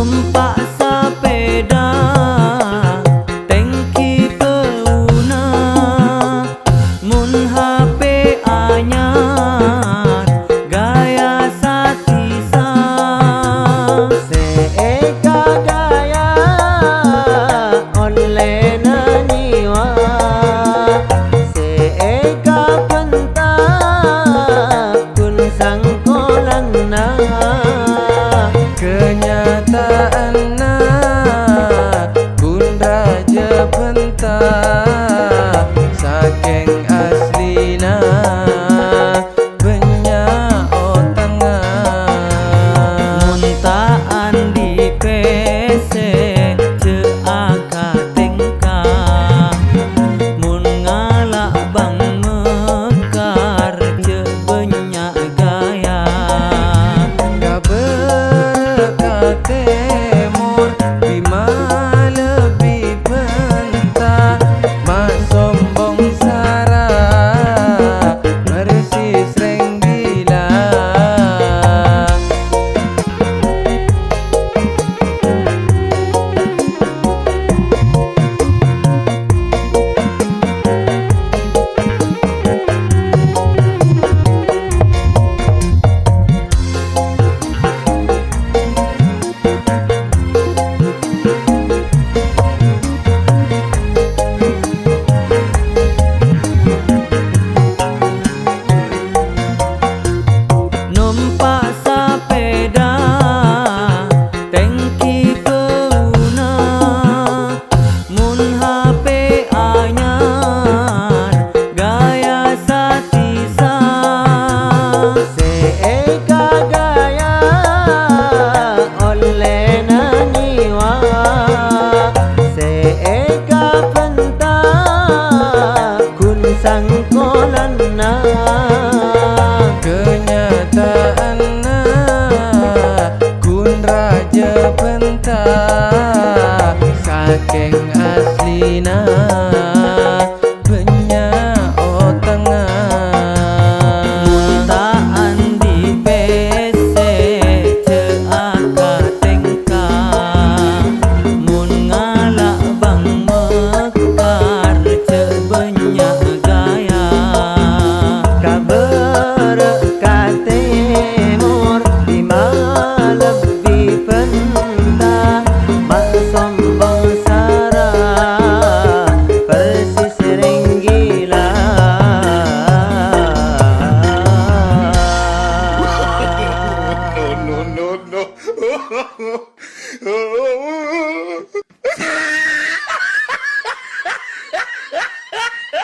numpak sepeda tengki keuna mun HP anyar gaya satisa seeka gaya online niwa seeka penta kun sangkolanna kenyataan kun raja penta saking aslina benya otanga muntaan di PC ceaka tengka mun ngalak bang mekar ce banyak gaya Timur bima lebih benta mak sombong sara mersis reng gila numpak sepeda tengki keuna mun HP anyar gaya satisa seeka gaya online niwa seeka penta kun sangkolanna kenyataan kun raja penta saking aslina benya otanga muntaan di PC ceaka tengka mun ngalak bang mekar ce banyak gaya kabar ka timur bima lebih penta mak sombong sara persis reng gila no, no, no, no.